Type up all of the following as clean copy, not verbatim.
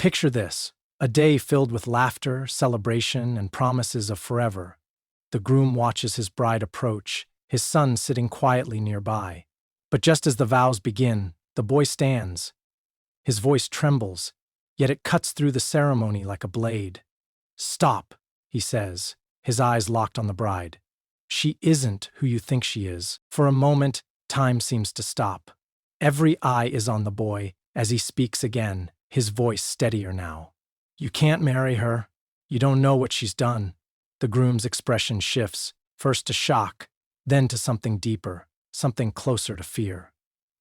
Picture this, a day filled with laughter, celebration, and promises of forever. The groom watches his bride approach, his son sitting quietly nearby. But just as the vows begin, the boy stands. His voice trembles, yet it cuts through the ceremony like a blade. "Stop," he says, his eyes locked on the bride. "She isn't who you think she is." For a moment, time seems to stop. Every eye is on the boy as he speaks again, his voice steadier now. "You can't marry her. You don't know what she's done." The groom's expression shifts, first to shock, then to something deeper, something closer to fear.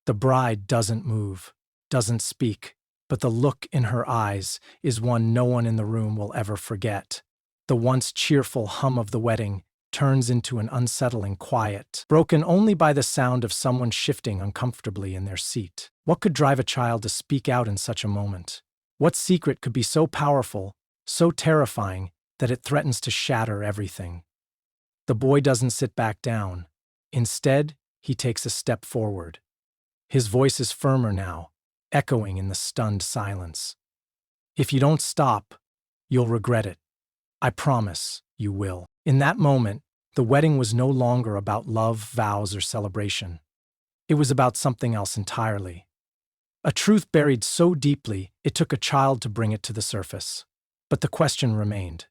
The bride doesn't move, doesn't speak, but the look in her eyes is one no one in the room will ever forget. The once cheerful hum of the wedding turns into an unsettling quiet, broken only by the sound of someone shifting uncomfortably in their seat. What could drive a child to speak out in such a moment? What secret could be so powerful, so terrifying, that it threatens to shatter everything? The boy doesn't sit back down. Instead, he takes a step forward. His voice is firmer now, echoing in the stunned silence. "If you don't stop, you'll regret it. I promise you will." In that moment, the wedding was no longer about love, vows, or celebration. It was about something else entirely. A truth buried so deeply, it took a child to bring it to the surface. But the question remained.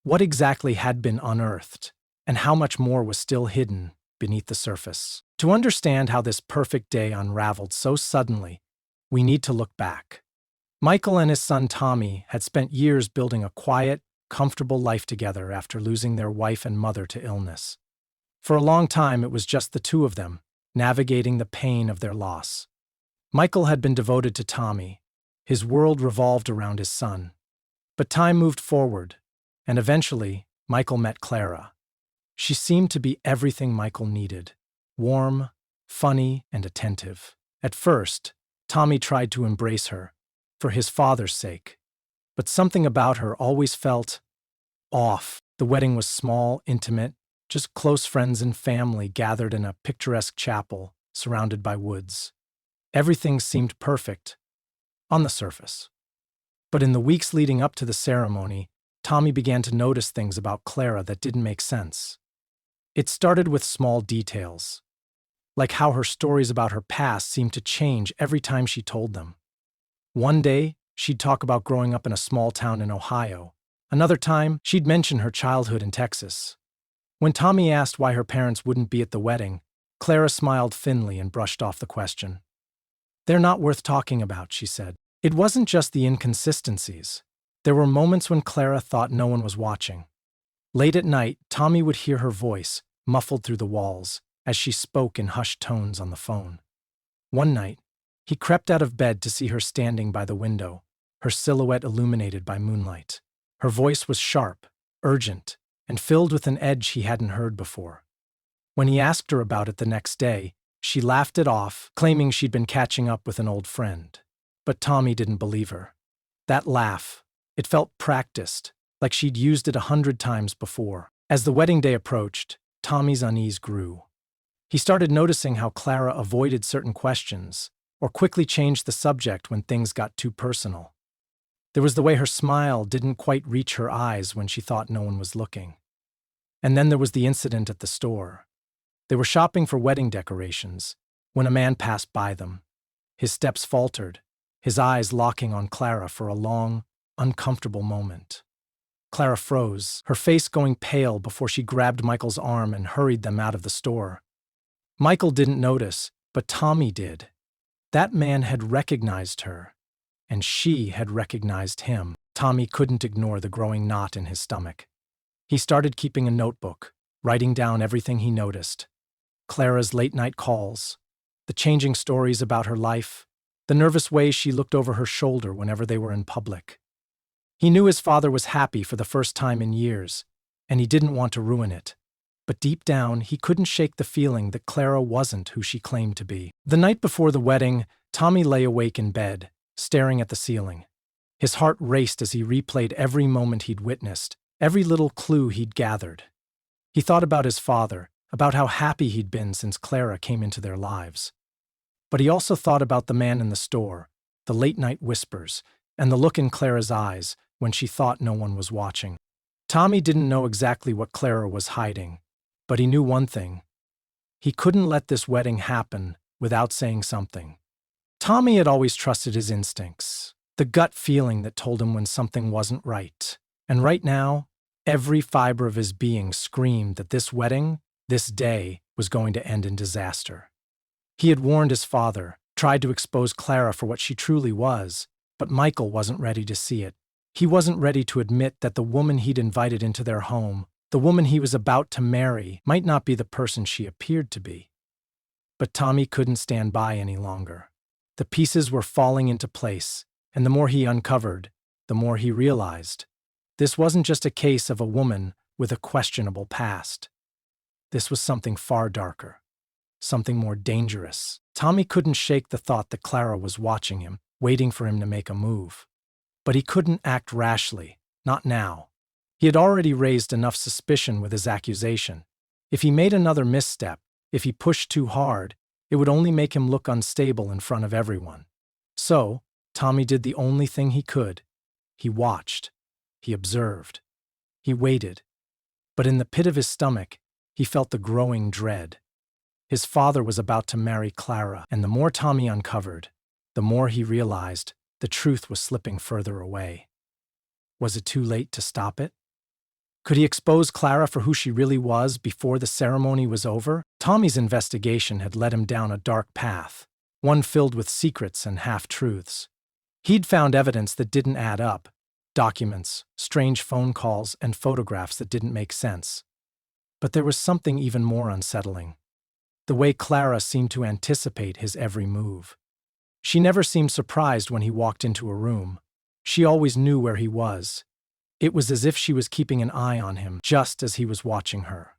What exactly had been unearthed, and how much more was still hidden beneath the surface? To understand how this perfect day unraveled so suddenly, we need to look back. Michael and his son Tommy had spent years building a quiet, comfortable life together after losing their wife and mother to illness. For a long time, it was just the two of them, navigating the pain of their loss. Michael had been devoted to Tommy. His world revolved around his son. But time moved forward, and eventually, Michael met Clara. She seemed to be everything Michael needed: warm, funny, and attentive. At first, Tommy tried to embrace her, for his father's sake. But something about her always felt off. The wedding was small, intimate, just close friends and family gathered in a picturesque chapel surrounded by woods. Everything seemed perfect, on the surface. But in the weeks leading up to the ceremony, Tommy began to notice things about Clara that didn't make sense. It started with small details, like how her stories about her past seemed to change every time she told them. One day, she'd talk about growing up in a small town in Ohio. Another time, she'd mention her childhood in Texas. When Tommy asked why her parents wouldn't be at the wedding, Clara smiled thinly and brushed off the question. "They're not worth talking about," she said. It wasn't just the inconsistencies. There were moments when Clara thought no one was watching. Late at night, Tommy would hear her voice, muffled through the walls, as she spoke in hushed tones on the phone. One night, he crept out of bed to see her standing by the window, her silhouette illuminated by moonlight. Her voice was sharp, urgent, and filled with an edge he hadn't heard before. When he asked her about it the next day, she laughed it off, claiming she'd been catching up with an old friend. But Tommy didn't believe her. That laugh, it felt practiced, like she'd used it 100 times before. As the wedding day approached, Tommy's unease grew. He started noticing how Clara avoided certain questions, or quickly changed the subject when things got too personal. There was the way her smile didn't quite reach her eyes when she thought no one was looking. And then there was the incident at the store. They were shopping for wedding decorations when a man passed by them. His steps faltered, his eyes locking on Clara for a long, uncomfortable moment. Clara froze, her face going pale before she grabbed Michael's arm and hurried them out of the store. Michael didn't notice, but Tommy did. That man had recognized her, and she had recognized him. Tommy couldn't ignore the growing knot in his stomach. He started keeping a notebook, writing down everything he noticed. Clara's late-night calls, the changing stories about her life, the nervous way she looked over her shoulder whenever they were in public. He knew his father was happy for the first time in years, and he didn't want to ruin it. But deep down, he couldn't shake the feeling that Clara wasn't who she claimed to be. The night before the wedding, Tommy lay awake in bed, staring at the ceiling. His heart raced as he replayed every moment he'd witnessed, every little clue he'd gathered. He thought about his father, about how happy he'd been since Clara came into their lives. But he also thought about the man in the store, the late-night whispers, and the look in Clara's eyes when she thought no one was watching. Tommy didn't know exactly what Clara was hiding, but he knew one thing. He couldn't let this wedding happen without saying something. Tommy had always trusted his instincts, the gut feeling that told him when something wasn't right. And right now, every fiber of his being screamed that this wedding, this day, was going to end in disaster. He had warned his father, tried to expose Clara for what she truly was, but Michael wasn't ready to see it. He wasn't ready to admit that the woman he'd invited into their home, the woman he was about to marry, might not be the person she appeared to be. But Tommy couldn't stand by any longer. The pieces were falling into place, and the more he uncovered, the more he realized. This wasn't just a case of a woman with a questionable past. This was something far darker, something more dangerous. Tommy couldn't shake the thought that Clara was watching him, waiting for him to make a move. But he couldn't act rashly, not now. He had already raised enough suspicion with his accusation. If he made another misstep, if he pushed too hard, it would only make him look unstable in front of everyone. So, Tommy did the only thing he could. He watched. He observed. He waited. But in the pit of his stomach, he felt the growing dread. His father was about to marry Clara, and the more Tommy uncovered, the more he realized the truth was slipping further away. Was it too late to stop it? Could he expose Clara for who she really was before the ceremony was over? Tommy's investigation had led him down a dark path, one filled with secrets and half-truths. He'd found evidence that didn't add up, documents, strange phone calls, and photographs that didn't make sense. But there was something even more unsettling. The way Clara seemed to anticipate his every move. She never seemed surprised when he walked into a room. She always knew where he was. It was as if she was keeping an eye on him, just as he was watching her.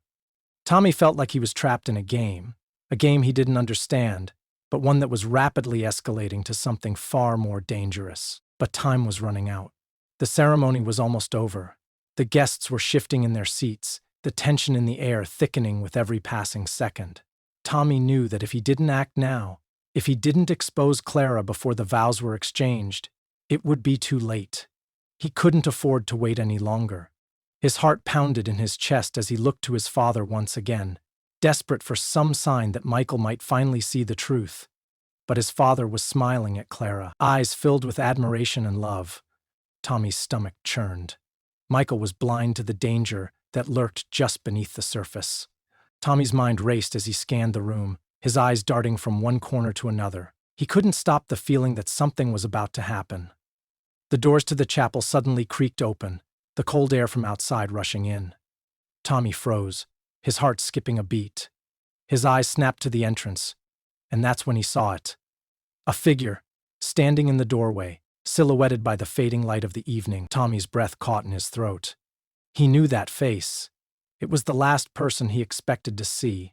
Tommy felt like he was trapped in a game he didn't understand, but one that was rapidly escalating to something far more dangerous. But time was running out. The ceremony was almost over. The guests were shifting in their seats, the tension in the air thickening with every passing second. Tommy knew that if he didn't act now, if he didn't expose Clara before the vows were exchanged, it would be too late. He couldn't afford to wait any longer. His heart pounded in his chest as he looked to his father once again, desperate for some sign that Michael might finally see the truth. But his father was smiling at Clara, eyes filled with admiration and love. Tommy's stomach churned. Michael was blind to the danger that lurked just beneath the surface. Tommy's mind raced as he scanned the room, his eyes darting from one corner to another. He couldn't stop the feeling that something was about to happen. The doors to the chapel suddenly creaked open, the cold air from outside rushing in. Tommy froze, his heart skipping a beat. His eyes snapped to the entrance, and that's when he saw it. A figure, standing in the doorway, silhouetted by the fading light of the evening. Tommy's breath caught in his throat. He knew that face. It was the last person he expected to see.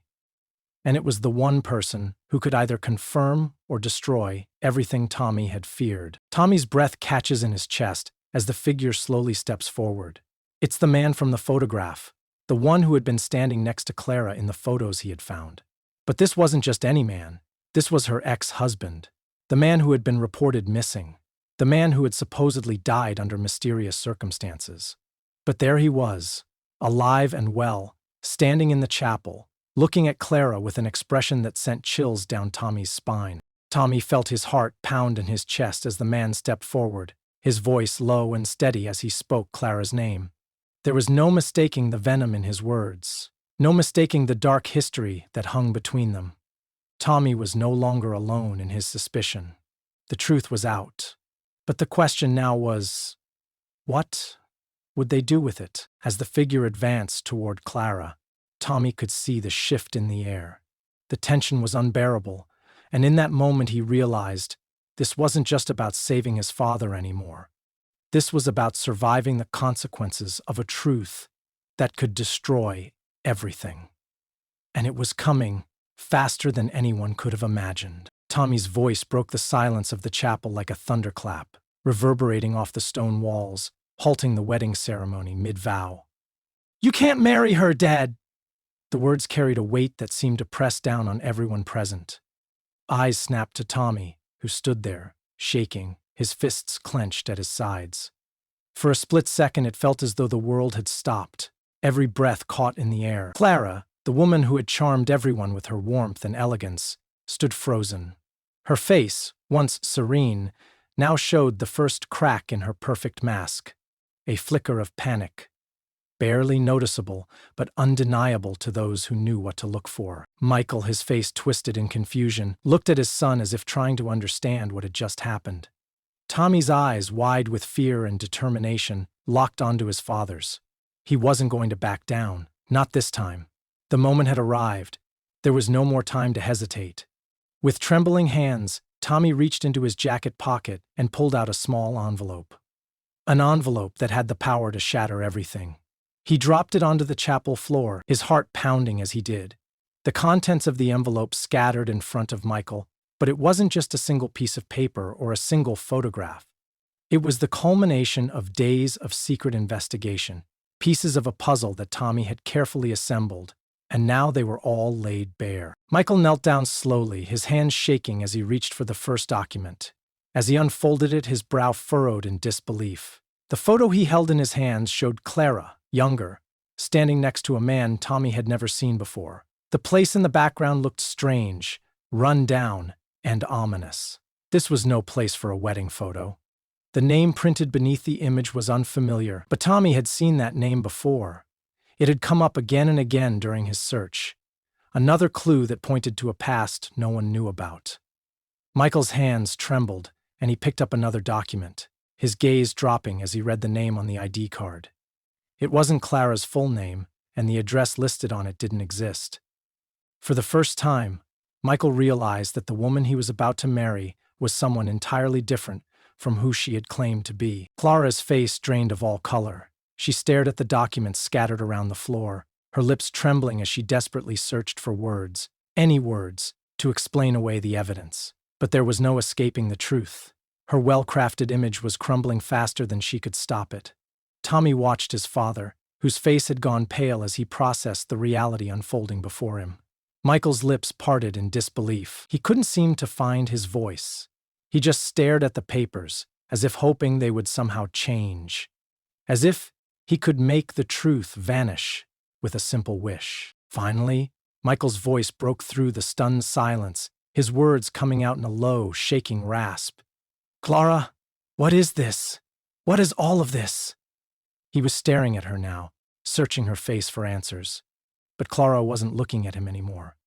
And it was the one person who could either confirm or destroy everything Tommy had feared. Tommy's breath catches in his chest as the figure slowly steps forward. It's the man from the photograph, the one who had been standing next to Clara in the photos he had found. But this wasn't just any man. This was her ex-husband, the man who had been reported missing, the man who had supposedly died under mysterious circumstances. But there he was, alive and well, standing in the chapel, looking at Clara with an expression that sent chills down Tommy's spine. Tommy felt his heart pound in his chest as the man stepped forward, his voice low and steady as he spoke Clara's name. There was no mistaking the venom in his words, no mistaking the dark history that hung between them. Tommy was no longer alone in his suspicion. The truth was out. But the question now was, what would they do with it? As the figure advanced toward Clara, Tommy could see the shift in the air. The tension was unbearable, and in that moment he realized this wasn't just about saving his father anymore. This was about surviving the consequences of a truth that could destroy everything. And it was coming faster than anyone could have imagined. Tommy's voice broke the silence of the chapel like a thunderclap, reverberating off the stone walls, halting the wedding ceremony mid-vow. "You can't marry her, Dad!" The words carried a weight that seemed to press down on everyone present. Eyes snapped to Tommy, who stood there, shaking, his fists clenched at his sides. For a split second it felt as though the world had stopped, every breath caught in the air. Clara, the woman who had charmed everyone with her warmth and elegance, stood frozen. Her face, once serene, now showed the first crack in her perfect mask, a flicker of panic, barely noticeable but undeniable to those who knew what to look for. Michael, his face twisted in confusion, looked at his son as if trying to understand what had just happened. Tommy's eyes, wide with fear and determination, locked onto his father's. He wasn't going to back down, not this time. The moment had arrived. There was no more time to hesitate. With trembling hands, Tommy reached into his jacket pocket and pulled out a small envelope. An envelope that had the power to shatter everything. He dropped it onto the chapel floor, his heart pounding as he did. The contents of the envelope scattered in front of Michael, but it wasn't just a single piece of paper or a single photograph. It was the culmination of days of secret investigation, pieces of a puzzle that Tommy had carefully assembled, and now they were all laid bare. Michael knelt down slowly, his hands shaking as he reached for the first document. As he unfolded it, his brow furrowed in disbelief. The photo he held in his hands showed Clara, younger, standing next to a man Tommy had never seen before. The place in the background looked strange, run down, and ominous. This was no place for a wedding photo. The name printed beneath the image was unfamiliar, but Tommy had seen that name before. It had come up again and again during his search. Another clue that pointed to a past no one knew about. Michael's hands trembled, and he picked up another document, his gaze dropping as he read the name on the ID card. It wasn't Clara's full name, and the address listed on it didn't exist. For the first time, Michael realized that the woman he was about to marry was someone entirely different from who she had claimed to be. Clara's face drained of all color. She stared at the documents scattered around the floor, her lips trembling as she desperately searched for words, any words, to explain away the evidence. But there was no escaping the truth. Her well-crafted image was crumbling faster than she could stop it. Tommy watched his father, whose face had gone pale as he processed the reality unfolding before him. Michael's lips parted in disbelief. He couldn't seem to find his voice. He just stared at the papers, as if hoping they would somehow change. As if he could make the truth vanish with a simple wish. Finally, Michael's voice broke through the stunned silence, his words coming out in a low, shaking rasp. "Clara, what is this? What is all of this?" He was staring at her now, searching her face for answers. But Clara wasn't looking at him anymore.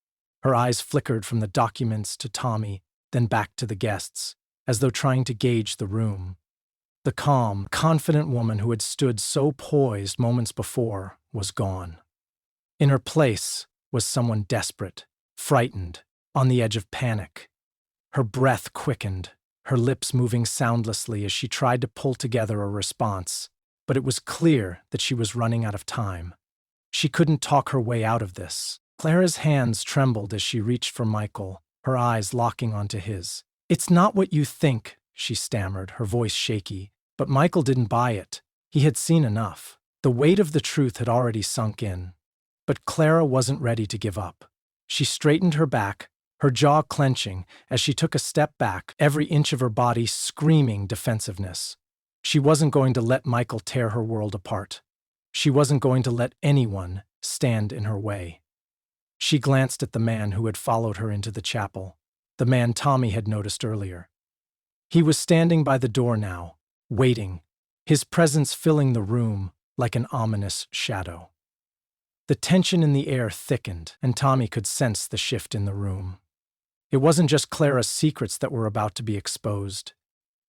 Her eyes flickered from the documents to Tommy, then back to the guests, as though trying to gauge the room. The calm, confident woman who had stood so poised moments before was gone. In her place was someone desperate, frightened, on the edge of panic. Her breath quickened, her lips moving soundlessly as she tried to pull together a response, but it was clear that she was running out of time. She couldn't talk her way out of this. Clara's hands trembled as she reached for Michael, her eyes locking onto his. "It's not what you think," she stammered, her voice shaky. But Michael didn't buy it. He had seen enough. The weight of the truth had already sunk in. But Clara wasn't ready to give up. She straightened her back, her jaw clenching as she took a step back, every inch of her body screaming defensiveness. She wasn't going to let Michael tear her world apart. She wasn't going to let anyone stand in her way. She glanced at the man who had followed her into the chapel, the man Tommy had noticed earlier. He was standing by the door now, waiting, his presence filling the room like an ominous shadow. The tension in the air thickened, and Tommy could sense the shift in the room. It wasn't just Clara's secrets that were about to be exposed.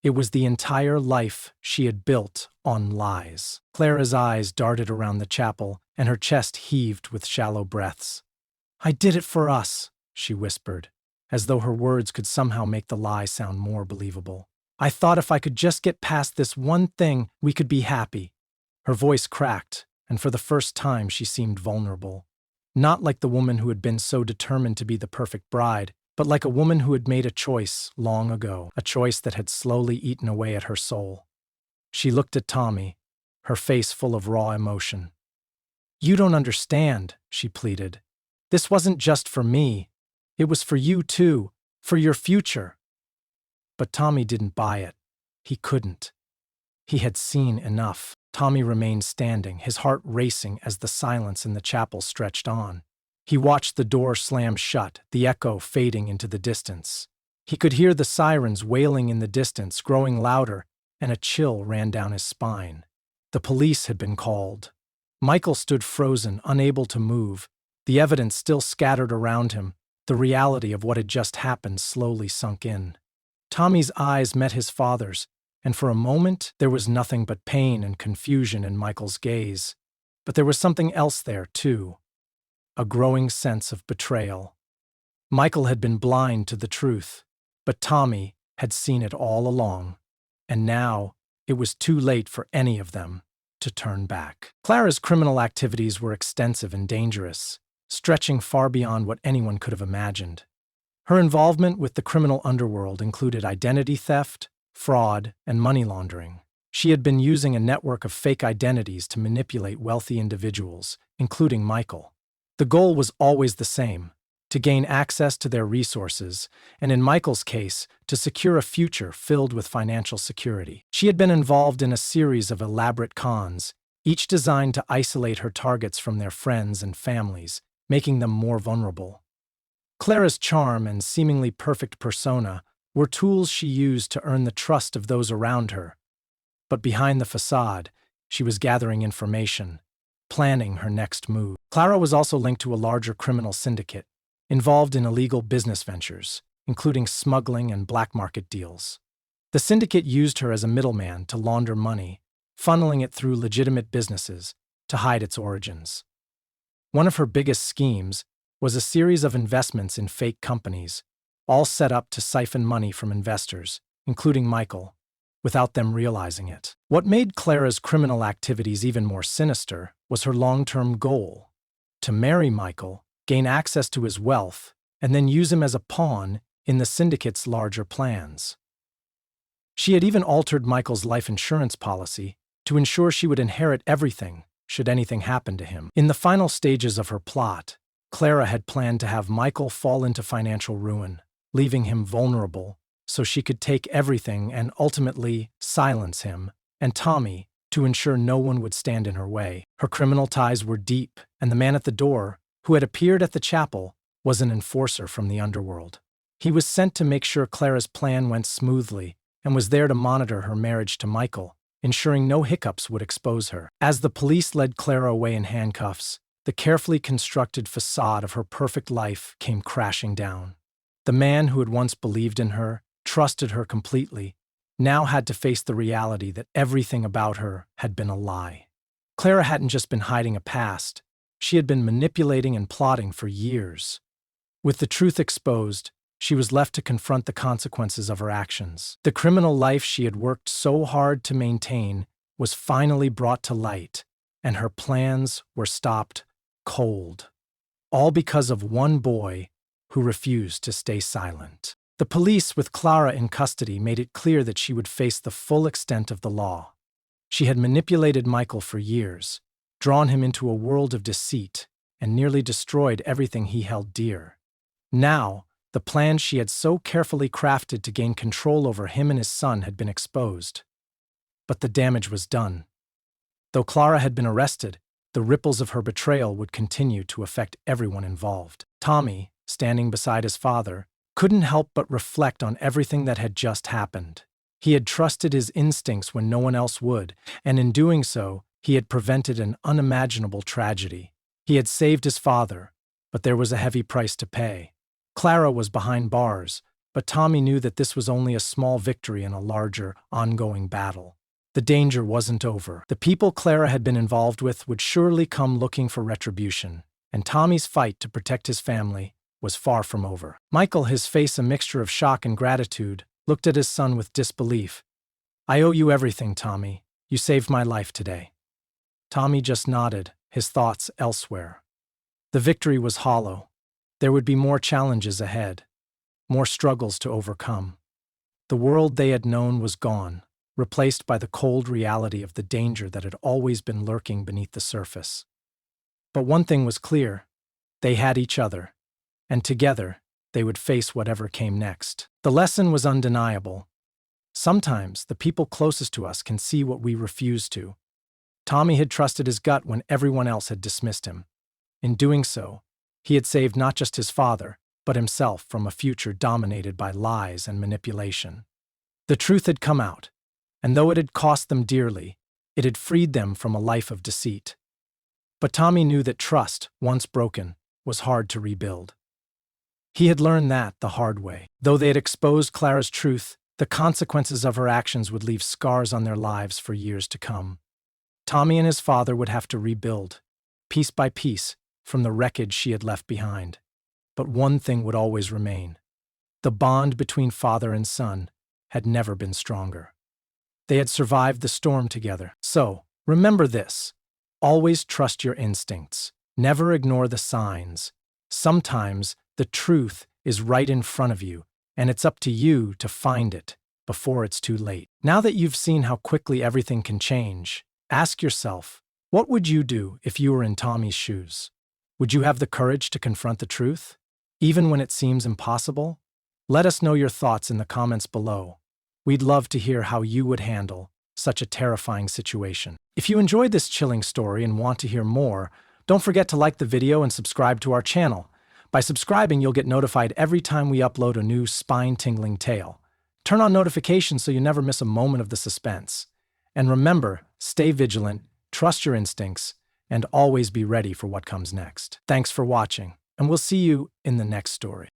It was the entire life she had built on lies. Clara's eyes darted around the chapel, and her chest heaved with shallow breaths. "I did it for us," she whispered, as though her words could somehow make the lie sound more believable. "I thought if I could just get past this one thing, we could be happy." Her voice cracked, and for the first time she seemed vulnerable. Not like the woman who had been so determined to be the perfect bride, but like a woman who had made a choice long ago, a choice that had slowly eaten away at her soul. She looked at Tommy, her face full of raw emotion. "You don't understand," she pleaded. "This wasn't just for me. It was for you too, for your future." But Tommy didn't buy it. He couldn't. He had seen enough. Tommy remained standing, his heart racing as the silence in the chapel stretched on. He watched the door slam shut, the echo fading into the distance. He could hear the sirens wailing in the distance, growing louder, and a chill ran down his spine. The police had been called. Michael stood frozen, unable to move, the evidence still scattered around him. The reality of what had just happened slowly sunk in. Tommy's eyes met his father's, and for a moment there was nothing but pain and confusion in Michael's gaze. But there was something else there, too. A growing sense of betrayal. Michael had been blind to the truth, but Tommy had seen it all along. And now it was too late for any of them to turn back. Clara's criminal activities were extensive and dangerous, stretching far beyond what anyone could have imagined. Her involvement with the criminal underworld included identity theft, fraud, and money laundering. She had been using a network of fake identities to manipulate wealthy individuals, including Michael. The goal was always the same: to gain access to their resources, and in Michael's case, to secure a future filled with financial security. She had been involved in a series of elaborate cons, each designed to isolate her targets from their friends and families, making them more vulnerable. Clara's charm and seemingly perfect persona were tools she used to earn the trust of those around her. But behind the facade, she was gathering information, planning her next move. Clara was also linked to a larger criminal syndicate, involved in illegal business ventures, including smuggling and black market deals. The syndicate used her as a middleman to launder money, funneling it through legitimate businesses to hide its origins. One of her biggest schemes was a series of investments in fake companies, all set up to siphon money from investors, including Michael, without them realizing it. What made Clara's criminal activities even more sinister was her long-term goal: to marry Michael, gain access to his wealth, and then use him as a pawn in the syndicate's larger plans. She had even altered Michael's life insurance policy to ensure she would inherit everything should anything happen to him. In the final stages of her plot, Clara had planned to have Michael fall into financial ruin, leaving him vulnerable so she could take everything and ultimately silence him, and Tommy, to ensure no one would stand in her way. Her criminal ties were deep, and the man at the door, who had appeared at the chapel, was an enforcer from the underworld. He was sent to make sure Clara's plan went smoothly and was there to monitor her marriage to Michael, ensuring no hiccups would expose her. As the police led Clara away in handcuffs, the carefully constructed facade of her perfect life came crashing down. The man who had once believed in her, trusted her completely, now had to face the reality that everything about her had been a lie. Clara hadn't just been hiding a past, she had been manipulating and plotting for years. With the truth exposed, she was left to confront the consequences of her actions. The criminal life she had worked so hard to maintain was finally brought to light, and her plans were stopped cold. All because of one boy who refused to stay silent. The police, with Clara in custody, made it clear that she would face the full extent of the law. She had manipulated Michael for years, drawn him into a world of deceit, and nearly destroyed everything he held dear. Now, the plan she had so carefully crafted to gain control over him and his son had been exposed. But the damage was done. Though Clara had been arrested, the ripples of her betrayal would continue to affect everyone involved. Tommy, standing beside his father, couldn't help but reflect on everything that had just happened. He had trusted his instincts when no one else would, and in doing so, he had prevented an unimaginable tragedy. He had saved his father, but there was a heavy price to pay. Clara was behind bars, but Tommy knew that this was only a small victory in a larger, ongoing battle. The danger wasn't over. The people Clara had been involved with would surely come looking for retribution, and Tommy's fight to protect his family was far from over. Michael, his face a mixture of shock and gratitude, looked at his son with disbelief. "I owe you everything, Tommy. You saved my life today." Tommy just nodded, his thoughts elsewhere. The victory was hollow. There would be more challenges ahead, more struggles to overcome. The world they had known was gone, replaced by the cold reality of the danger that had always been lurking beneath the surface. But one thing was clear: they had each other, and together they would face whatever came next. The lesson was undeniable. Sometimes the people closest to us can see what we refuse to. Tommy had trusted his gut when everyone else had dismissed him. In doing so, he had saved not just his father, but himself from a future dominated by lies and manipulation. The truth had come out, and though it had cost them dearly, it had freed them from a life of deceit. But Tommy knew that trust, once broken, was hard to rebuild. He had learned that the hard way. Though they had exposed Clara's truth, the consequences of her actions would leave scars on their lives for years to come. Tommy and his father would have to rebuild, piece by piece, from the wreckage she had left behind. But one thing would always remain. The bond between father and son had never been stronger. They had survived the storm together. So, remember this. Always trust your instincts. Never ignore the signs. Sometimes the truth is right in front of you, and it's up to you to find it before it's too late. Now that you've seen how quickly everything can change, ask yourself, what would you do if you were in Tommy's shoes? Would you have the courage to confront the truth, even when it seems impossible? Let us know your thoughts in the comments below. We'd love to hear how you would handle such a terrifying situation. If you enjoyed this chilling story and want to hear more, don't forget to like the video and subscribe to our channel. By subscribing, you'll get notified every time we upload a new spine-tingling tale. Turn on notifications so you never miss a moment of the suspense. And remember, stay vigilant, trust your instincts, and always be ready for what comes next. Thanks for watching, and we'll see you in the next story.